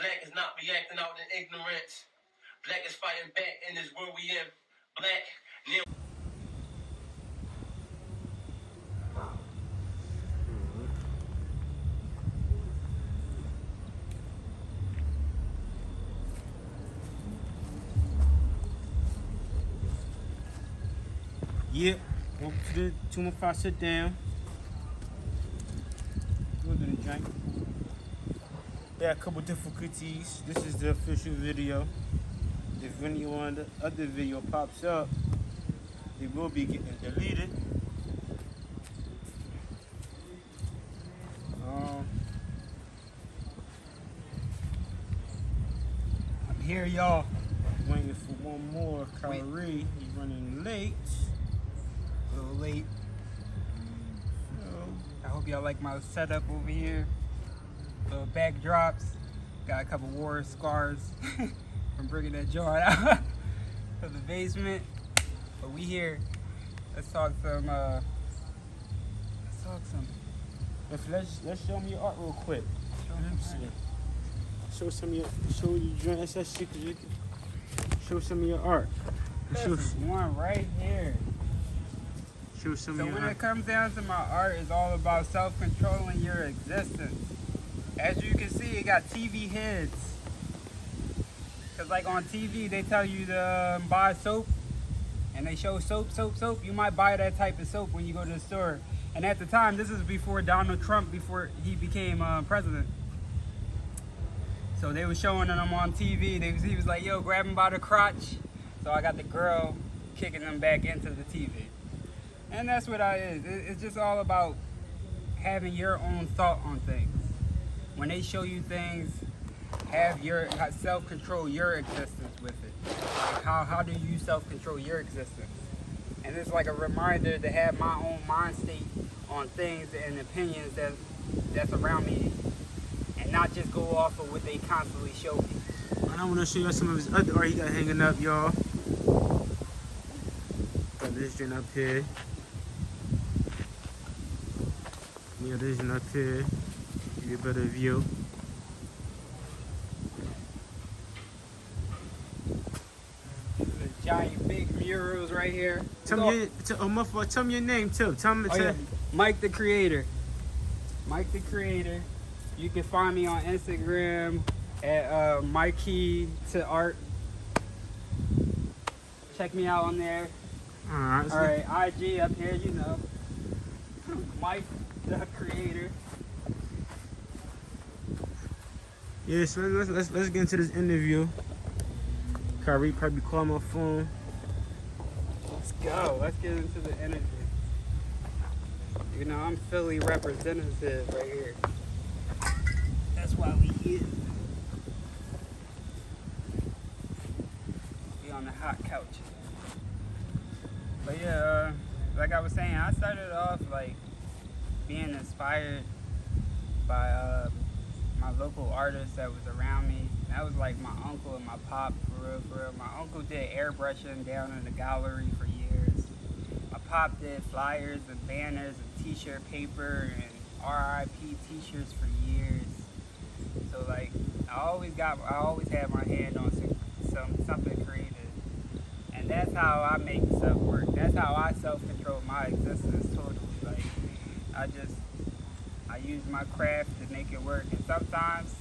Black is not reacting out in ignorance. Black is fighting back in this world we in. Black, near. Yeah, welcome to the 215 sit down. Go to the drink. Yeah, a couple difficulties. This is the official video. If anyone the other video pops up, it will be getting deleted. I'm here, y'all. Waiting for one more. Kyrie, he's running late. A little late. So, I hope y'all like my setup over here. Little backdrops. Got a couple war scars from bringing that jar out of the basement. But we here. Let's talk some. let's show me your art real quick. Show some of your joint. That's shit. Show some of your art. Show one right here. some of So your when art. it comes down to my art, it's all about self-controlling your existence. As you can see, it got TV heads. Cause like on TV, they tell you to buy soap, and they show soap. You might buy that type of soap when you go to the store. And at the time, this is before Donald Trump, before he became president. So they were showing them on TV. He was like, yo, grab him by the crotch. So I got the girl kicking them back into the TV. And that's what it's just all about having your own thought on things. When they show you things, have self-control your existence with it. Like how do you self-control your existence? And it's like a reminder to have my own mind state on things and opinions that's around me, and not just go off of what they constantly show me. And I want to show you some of his other art he got hanging up, y'all. Got this joint up here. Yeah, this joint up here. Give you a better view. Giant big murals right here. Tell me your name too. Tell me. Mike the Creator. Mike the Creator. You can find me on Instagram at mykedacreator. Check me out on there. Alright, IG up here, you know. Mike the Creator. Yeah, so let's get into this interview. Kyrie probably call my phone. Let's go. Let's get into the interview. You know, I'm Philly representative right here. That's why we here. Be on the hot couch. But yeah, like I was saying, I started off like being inspired by my local artists that was around me. That was like my uncle and my pop, for real. My uncle did airbrushing down in the gallery for years. My pop did flyers and banners and t-shirt paper and RIP t-shirts for years. So like, I always had my hand on something creative. And that's how I make stuff work. That's how I self-control my existence totally. Like, I use my craft to make it work. And sometimes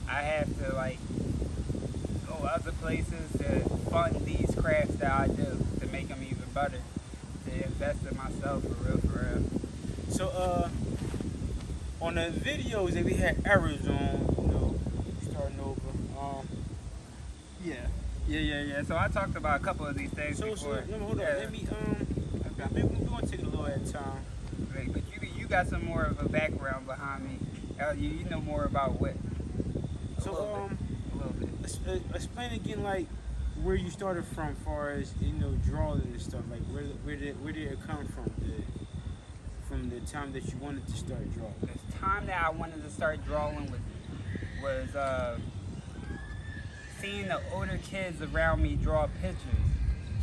I have to like go other places to fund these crafts that I do to make them even better, to invest in myself for real. So on the videos that we had errors on, you know, starting over. Yeah. So I talked about a couple of these things before. So hold on. Let me we're gonna take it a little at a time. Right, but you got some more of a background behind me. You know more about what? A little bit. Explain again, like where you started from, far as drawing and stuff. Like where did it come from? From the time that you wanted to start drawing. The time that I wanted to start drawing was seeing the older kids around me draw pictures.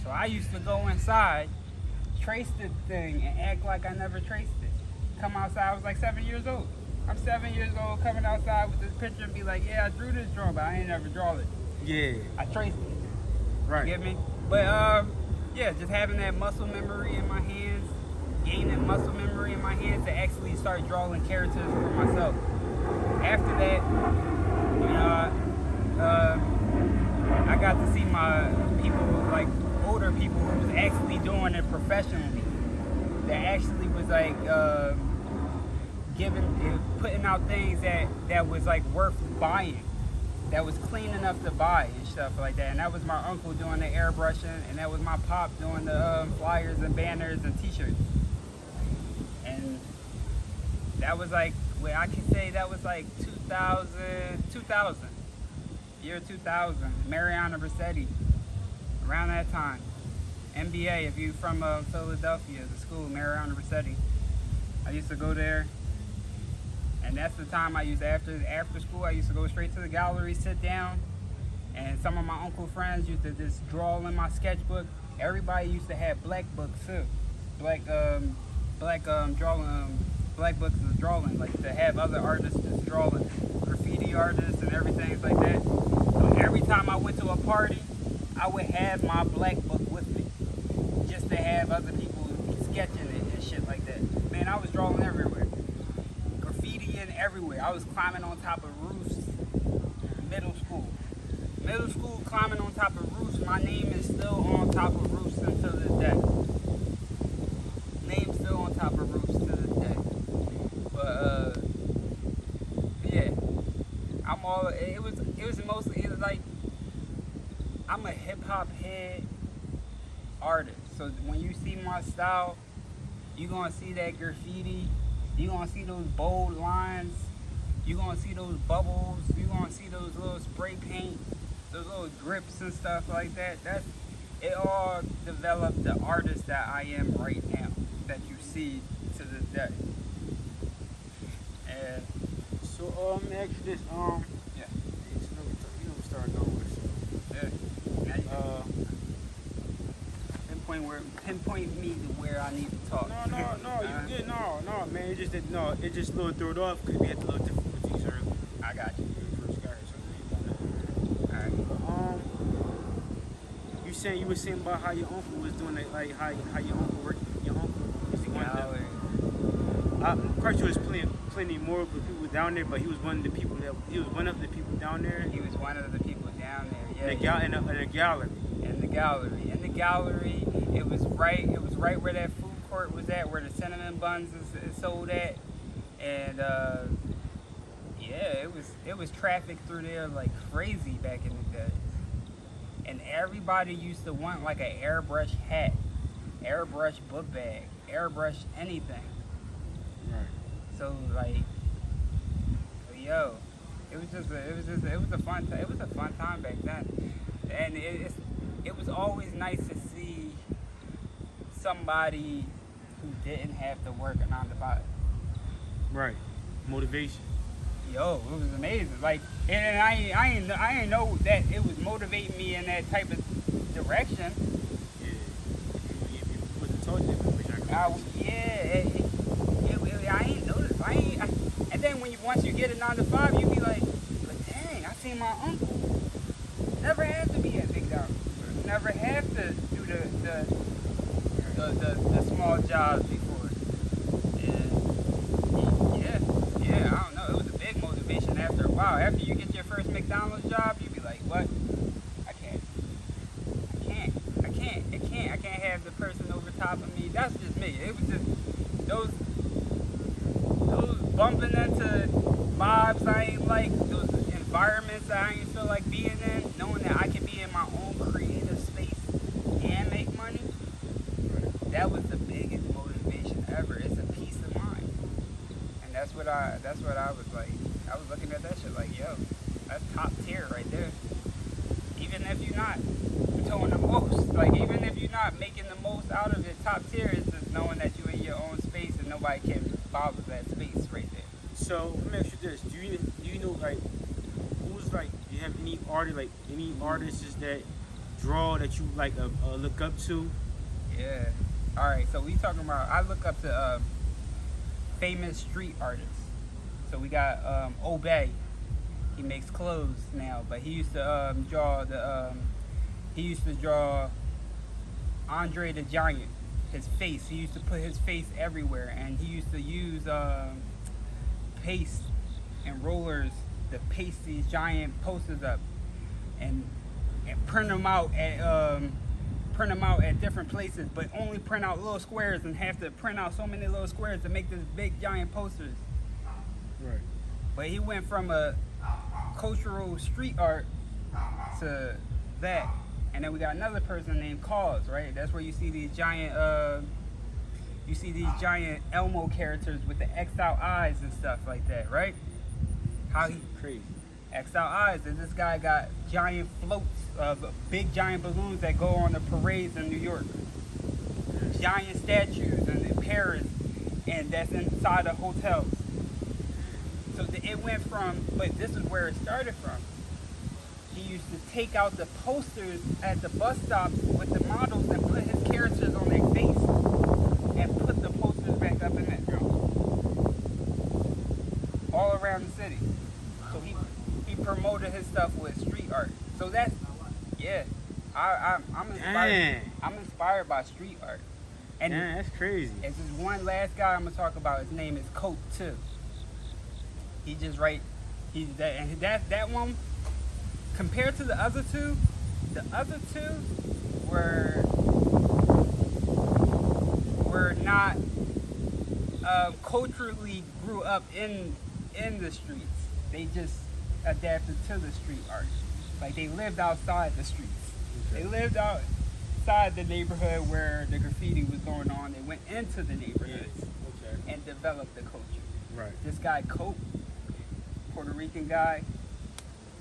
So I used to go inside, trace the thing, and act like I never traced it. Come outside, I was like 7 years old. I'm 7 years old coming outside with this picture and be like, yeah, I drew this drawing, but I ain't never draw it. Yeah. I traced it. Right. You get me? But yeah, just having that muscle memory in my hands, gaining muscle memory in my hands to actually start drawing characters for myself. After that, you know, I got to see my people, like older people who was actually doing it professionally. That actually was like putting out things that was like worth buying, that was clean enough to buy and stuff like that. And that was my uncle doing the airbrushing, and that was my pop doing the flyers and banners and t-shirts. And that was like, well, I can say that was like 2000, year 2000, Mariana Rossetti, around that time. MBA, if you from Philadelphia, the school, Mariana Rossetti. I used to go there, and that's the time I used after school. I used to go straight to the gallery, sit down, and some of my uncle friends used to just draw in my sketchbook. Everybody used to have black books too, black books of drawing, like to have other artists just drawing, graffiti artists and everything like that. So every time I went to a party, I would have my black book with me, just to have other people sketching it and shit like that. Man, I was drawing everywhere, graffitiing everywhere. I was climbing on top of roofs. Middle school, climbing on top of roofs. My name is still on top of roofs until this day. Name's still on top of roofs to this day. But yeah, it was like, I'm a hip hop head artist. So when you see my style, you're gonna see that graffiti, you're gonna see those bold lines, you're gonna see those bubbles, you're gonna see those little spray paint, those little drips and stuff like that. It all developed the artist that I am right now, that you see to this day. And So let me ask you this. yeah, You know we started going with. yeah. Now you pinpoint me to where I need to talk. No, you good. No, man. It just a little threw it off because we had a little difficulties earlier. I got you. When we first got here, so All right. you were saying about how your uncle was doing it, like how your uncle worked. Your uncle was the one that. Of course, there was plenty more people down there, but he was one of the people down there. He was one of the people down there. In Yeah. the gallery. In the gallery, it was right where that food court was at, where the cinnamon buns is sold at, and yeah, it was traffic through there like crazy back in the day, and everybody used to want like an airbrush hat, airbrush book bag, airbrush anything. Right. So like, yo, it was a fun time back then, and it was always nice to see somebody who didn't have to work a 9 to 5. Right. Motivation. Yo, it was amazing. Like, and I ain't know that it was motivating me in that type of direction. Yeah. If you wasn't told you, I ain't noticed. And then once you get a 9 to 5, you be like, but dang, I seen my uncle never had to be at McDonald's. Never have to do the small jobs before. And yeah, I don't know. It was a big motivation after a while. After you get your first McDonald's job, you be like, what? I can't have the person over top of me. That's just me. It was just those bumping into vibes I ain't like, those environments that I ain't feel like being in, knowing that I can be in my own creative space and make money. That was the biggest motivation ever. It's a peace of mind. And that's what I was like. I was looking at that shit like, yo, that's top tier right there. Even if you're not doing the most, like even if you're not making the most out of it, top tier is just knowing that you're in your own space and nobody can bother that space right there. So let me ask you this: Do you know like who's like? Do you have any artists that draw that you like look up to? Yeah. All right. So we talking about. I look up to famous street artists. So we got Obey. He makes clothes now, but he used to draw Andre the Giant, his face. He used to put his face everywhere, and he used to use paste and rollers to paste these giant posters up, and print them out at different places, but only print out little squares and have to print out so many little squares to make this big giant posters. Right. But he went from a cultural street art to that. And then we got another person named Cause, right? That's where you see these giant Elmo characters with the X'd out eyes and stuff like that, right? How he Crazy. X'd out eyes, and this guy got giant floats of big giant balloons that go on the parades in New York. Giant statues in Paris, and that's inside of hotels. So it went from, but this is where it started from. He used to take out the posters at the bus stops with the models and put his characters on their face and put the posters back up in that drum. All around the city. So he promoted his stuff with street art. So that's, yeah, I'm inspired. Dang. I'm inspired by street art. And Yeah, that's crazy. there's this one last guy I'm gonna talk about. His name is Coat 2. He just that one, compared to the other two were not culturally grew up in the streets. They just adapted to the street art. Like they lived outside the streets. Okay. They lived outside the neighborhood where the graffiti was going on. They went into the neighborhoods Okay. and developed the culture. Right. This guy Cope, Puerto Rican guy,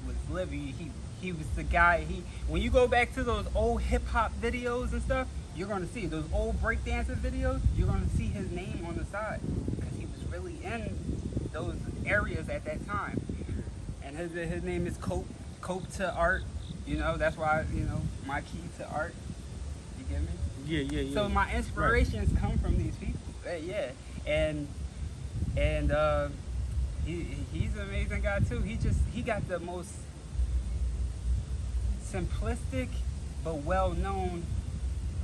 was living. He was the guy. When you go back to those old hip hop videos and stuff, you're gonna see those old breakdancing videos. You're gonna see his name on the side because he was really in those areas at that time. And his name is Cope to Art. You know, that's why, my key to art. You get me? Yeah. So my inspirations come from these people. Yeah, and he's an amazing guy too. He got the most simplistic but well-known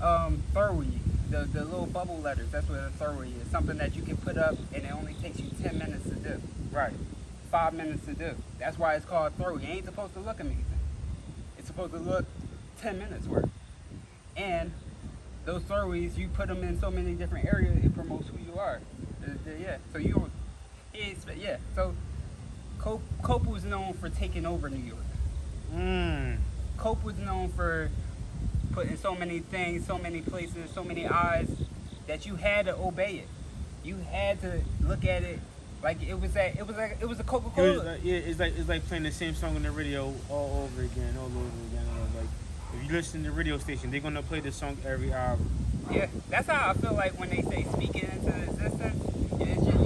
throwy. The little bubble letters. That's what a throwy is. Something that you can put up and it only takes you 10 minutes to do. Right. 5 minutes to do. That's why it's called throwy. It ain't supposed to look amazing. It's supposed to look 10 minutes worth. And those throwies, you put them in so many different areas, it promotes who you are. Yeah. So So Cope was known for taking over New York. Cope was known for putting so many things, so many places, so many eyes that you had to obey it. You had to look at it like it was a Coca-Cola. It's like playing the same song on the radio all over again. Like if you listen to the radio station, they're gonna play the song every hour. Yeah, that's how I feel like when they say speak it into existence.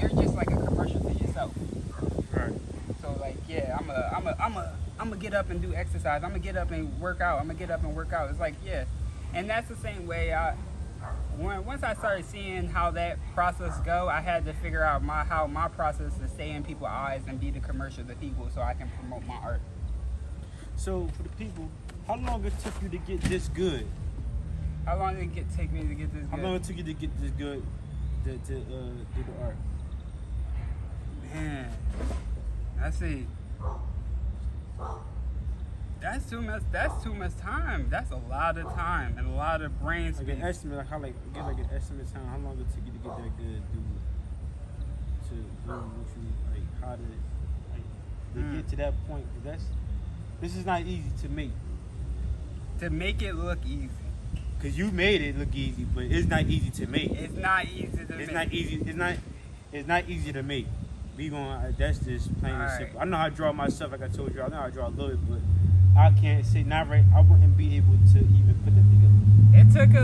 You're just like a commercial to yourself. Right. So like, yeah, I'm gonna get up and do exercise. I'm gonna get up and work out. It's like, yeah, and that's the same way once I started seeing how that process go, I had to figure out how my process to stay in people's eyes and be the commercial to people, so I can promote my art. So for the people, how long it took you to get this good? How long did it take me to get this good? How long it took you to get this good to do the art? Man, I see. That's too much time. That's a lot of time and a lot of brain space. Like an estimate, an estimate time. How long it took you to get that good, to do what you like? How to get to that point? 'Cause this is not easy to make. To make it look easy. Cause you made it look easy, but it's not easy to make. It's not easy to make. It's not easy. It's not easy to make. That's just plain and simple. I know how to draw myself, like I told you. I know how to draw a little bit, but I can't say not right. I wouldn't be able to even put that together. It took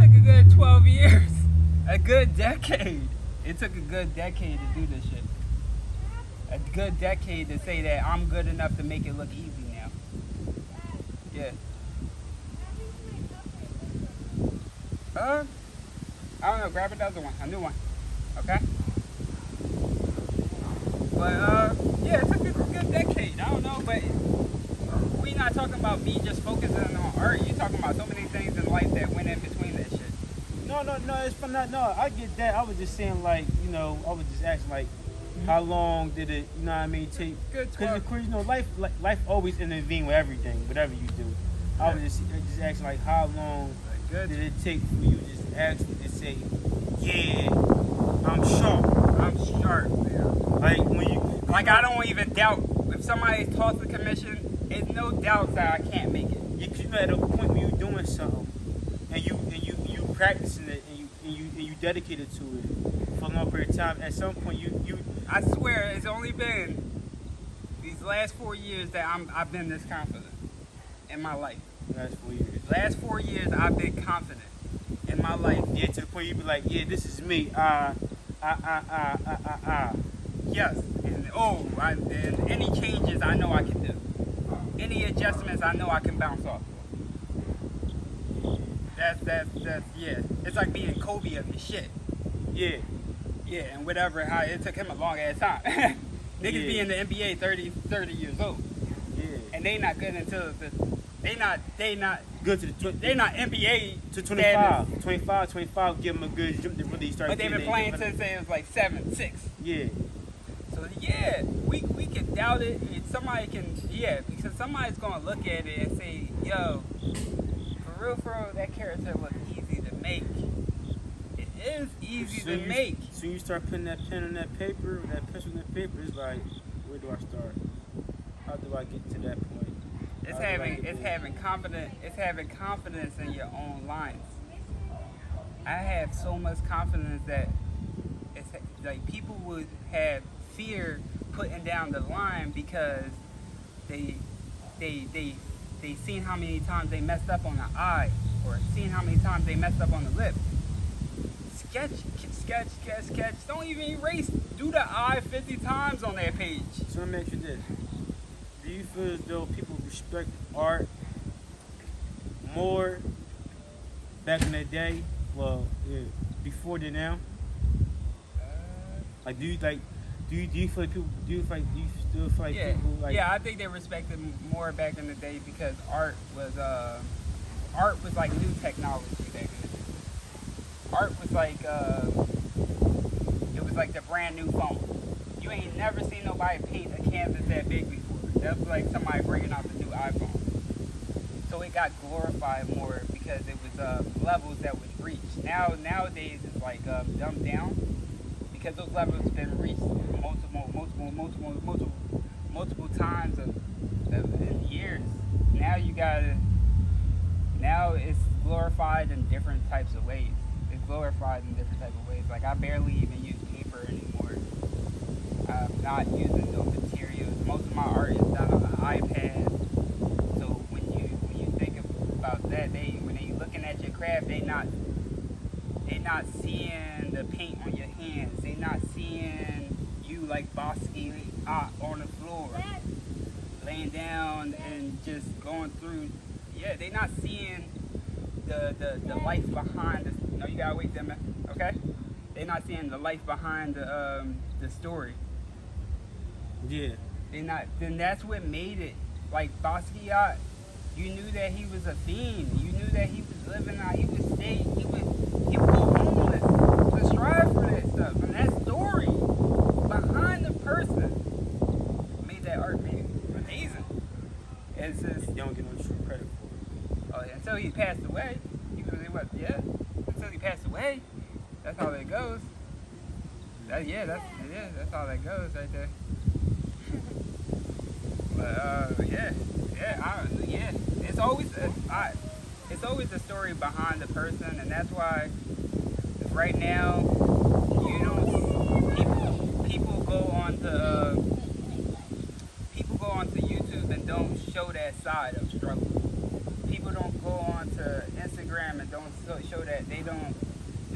a good 12 years, a good decade. It took a good decade to do this shit. A good decade to say that I'm good enough to make it look easy now. Yeah. I don't know. Grab another one, a new one. Okay. But yeah, it took a good decade. I don't know, but we not talking about me just focusing on art. You talking about so many things in life that went in between that shit. No, it's fun. No, I get that. I was just saying, like, you know, I was just asking, like, how long did it, you know what I mean, take? Good Because, 12. of course, you know, life always intervene with everything, whatever you do. I was just asking, like, how long Good. did it take for you just actually to say, yeah, I'm sharp? I'm sharp, man. Like, when you... Like, I don't even doubt. If somebody tossed the commission, there's no doubt that I can't make it. Because you know, at a point when you're doing something, and you practicing it, and you dedicated to it for a long period of time, at some point you I swear, it's only been these last 4 years that I've been this confident in my life. last 4 years. Last 4 years, I've been confident in my life. Yeah, to the point you be like, yeah, this is me. Yes, and any changes I know I can do. Any adjustments I know I can bounce off. That's yeah. It's like being Kobe of the shit. Yeah. Yeah, and whatever. How it took him a long ass time. Niggas be in the NBA 30 years old. Yeah. And they not good until they not Good to the they're not NBA to status. 25, give them a good jump to really start. But they've been playing since they was like 7, 6. Yeah. So yeah, we can doubt it. Somebody can, because somebody's gonna look at it and say, yo, for real, that character look easy to make. It is easy to make. So you start putting that pen on that paper, that pencil on that paper, it's like, where do I start? How do I get to that point? It's having confidence in your own lines. I have so much confidence that it's like people would have fear putting down the line because they seen how many times they messed up on the eye, or seen how many times they messed up on the lip. Sketch. Don't even erase. Do the eye 50 times on that page. So let me ask you this. Do you feel as though people respect art more back in the day? Well, yeah, before than now? Like, do you feel like people? Do you still feel like people like? Yeah, I think they respected more back in the day because art was like new technology back in the day. Art was like it was like the brand new phone. You ain't never seen nobody paint a canvas that big before. That was like somebody bringing out the new iPhone. So it got glorified more because it was levels that was reached. Nowadays it's like dumbed down because those levels have been reached multiple times of years. Now it's glorified in different types of ways. Like I barely even use paper anymore. I'm not using those materials. Most of my art is done on an iPad. So when you think about that, when they looking at your craft, they not seeing the paint on your hands. They not seeing you like Bosky on the floor, laying down and just going through. Yeah, they not seeing the life behind this. No, you gotta wait there, man. Okay? They're not seeing the life behind the story. Yeah. They not. Then that's what made it. Like Basquiat, you knew that he was a fiend. You knew that he was living out. He would go homeless to strive for that stuff. And that story behind the person made that art amazing. It's just You don't get no true credit for it. Until he passed away. Until he passed away. That's how that goes. That's how that goes right there. But it's always the story behind the person, and that's why right now you don't people go onto YouTube and don't show that side of struggle. People don't go onto Instagram and don't show that they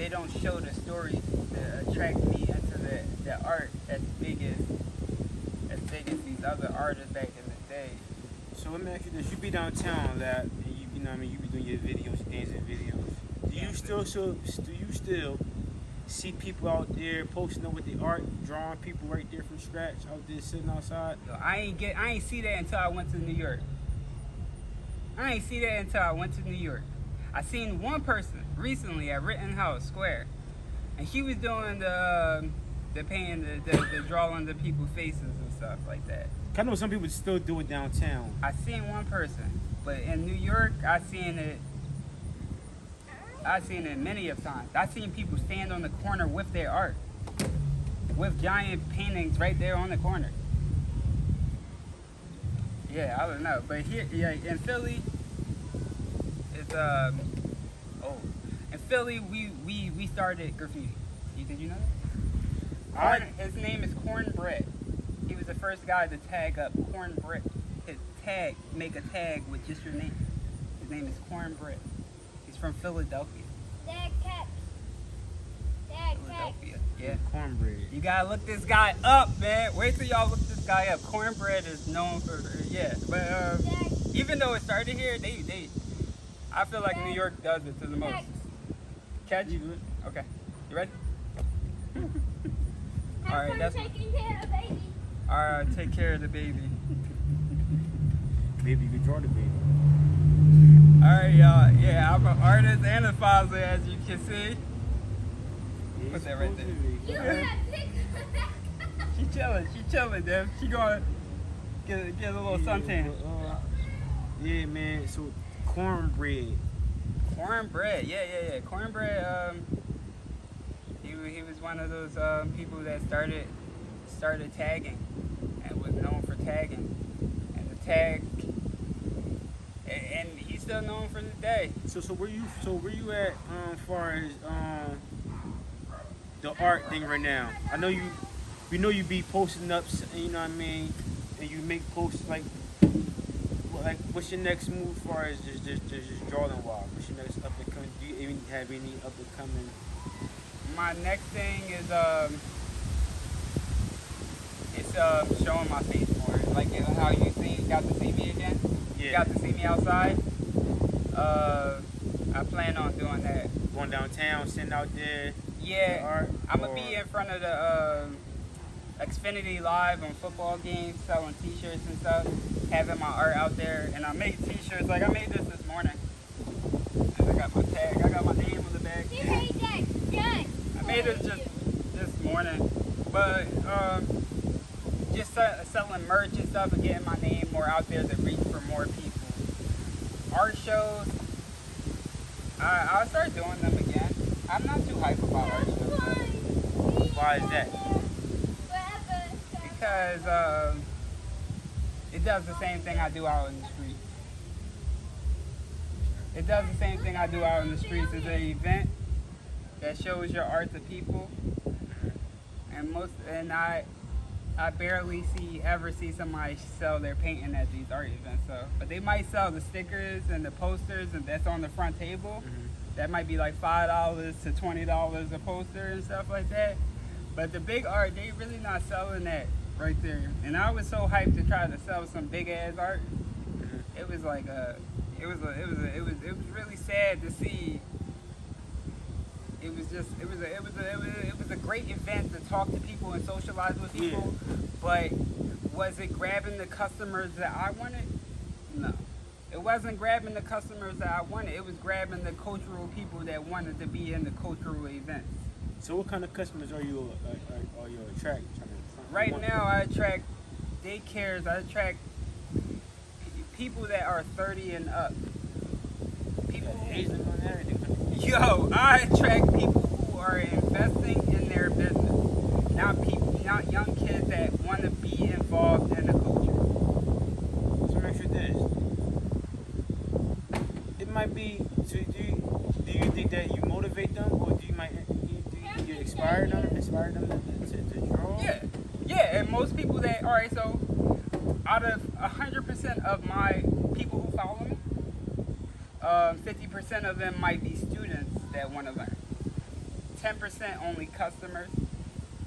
don't show the stories that attract me into the art as big as these other artists back in the day. So let me ask you this: you be downtown a lot, and you know what I mean, you be doing your videos, dancing videos. Do you still see people out there posting up with the art, drawing people right there from scratch out there sitting outside? Yo, I ain't see that until I went to New York. I ain't see that until I went to New York. I seen one person recently at Rittenhouse Square, and she was doing the painting, the drawing the people's faces and stuff like that. I know some people still do it downtown. I seen one person, but in New York, I seen it many of times. I seen people stand on the corner with their art, with giant paintings right there on the corner. Yeah, I don't know, but here, yeah, in Philly, it's in Philly we started graffiti. Did you know that? His name is Cornbread. He was the first guy to tag up Cornbread. Make a tag with just your name. His name is Cornbread. He's from Philadelphia. Philadelphia. Yeah. Cornbread. You gotta look this guy up, man. Wait till y'all look this guy up. Cornbread is known for, yeah. But even though it started here, I feel like New York does it to the most. Catch you? Okay. You ready? All right, that's taking care of the baby. all right. Take care of the baby. Maybe you could draw the baby. All right, y'all. Yeah, I'm an artist and a father, as you can see. Put that right there. You have pictures. She chilling, Dev. She gonna get a little suntan. Yeah, man. So cornbread. Cornbread, yeah. Cornbread. He was one of those people that started tagging and was known for tagging, and the tag, and he's still known for the day. So where you at far as the art thing right now? I know we know you be posting up, you know what I mean, and you make posts like what's your next move as far as just drawing wise? What's your next up and coming? Do you even have any up and coming? My next thing is showing my face more. Like how you got to see me again. Yeah. You got to see me outside. I plan on doing that. Going downtown, sitting out there. Yeah, Art, I'm gonna be in front of the Xfinity Live on football games, selling T-shirts and stuff, having my art out there, and I make T-shirts. Like I made this morning. And I got my tag. I got my name on the bag. I made it just this morning, but just selling merch and stuff and getting my name more out there to reach for more people. Art shows, I'll start doing them again. I'm not too hype about art shows. Why is that? Because it does the same thing I do out in the street. It does the same thing I do out in the streets. It's an event that shows your art to people, and I barely ever see somebody sell their painting at these art events. So, but they might sell the stickers and the posters, and that's on the front table. Mm-hmm. That might be like $5 to $20 a poster and stuff like that. But the big art, they really not selling that right there. And I was so hyped to try to sell some big ass art. It was like it was really sad to see. It was a great event to talk to people and socialize with people. Yeah. But was it grabbing the customers that I wanted? No. It wasn't grabbing the customers that I wanted. It was grabbing the cultural people that wanted to be in the cultural events. So what kind of customers are you attracting? Right now, I attract daycares. I attract people that are 30 and up. Yo, I attract people who are investing in their business, not young kids that want to be involved in the culture. So make sure this. It might be. So do you think that you motivate them, or do you think you inspire them to draw? Yeah, and most people that, all right, so out of 100% of my people who follow me, 50% of them might be students that want to learn. 10% only customers,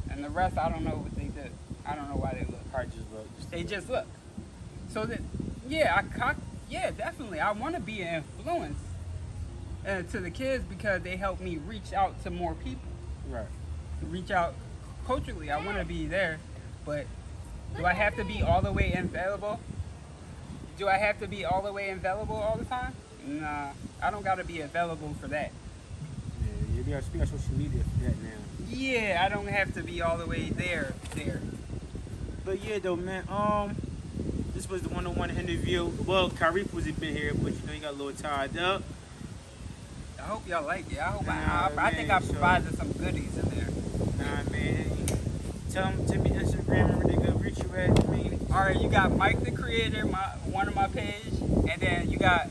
and the rest, I don't know what they do. I don't know why they look. Probably just look. They just look. So that, yeah, definitely. I want to be an influence to the kids because they help me reach out to more people. Right. Reach out culturally. I want to be there, but do I have to be all the way available? Do I have to be all the way available all the time? Nah, I don't gotta be available for that. Yeah, you got social media for that now. Yeah, I don't have to be all the way there. But yeah, though, man. This was the one-on-one interview. Well, Kyrie wasn't been here, but you know he got a little tied up. I hope y'all like it. I hope Nah, I think I man, provided some goodies in there. Nah, man. Tell me Instagram where they can reach you at. I mean, All right, you got Mike the Creator, one of my page, and then you got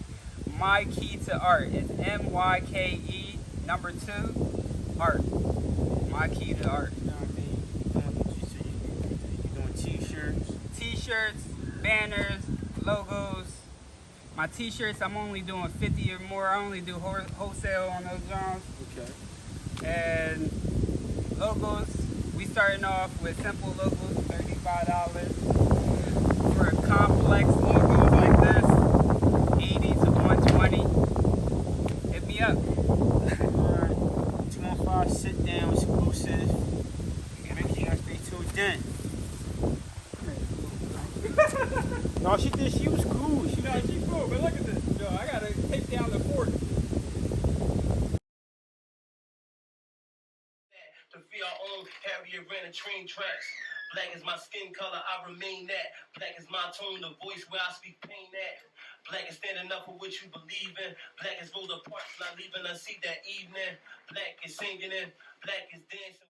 My Key to Art. It's MYKE number 2 art. My Key to Art. you know what I mean? You doing t-shirts. T-shirts, banners, logos. My T-shirts, I'm only doing 50 or more. I only do wholesale on those joints. Okay. And logos, we starting off with simple logos, $35. For complex logos like this, 80 to 120. Hit me up. Alright. 215 sit down exclusive. Make sure you stay tuned in. No, she was cool. She cool, but look at this. Yo, I gotta take down the fork. To feel our own Harriet ran a train tracks. Black is my skin color, I remain that. Black is my tone, the voice where I speak pain at. Black is standing up for what you believe in. Black is Rosa Parks, not leaving a seat that evening. Black is singing in, black is dancing.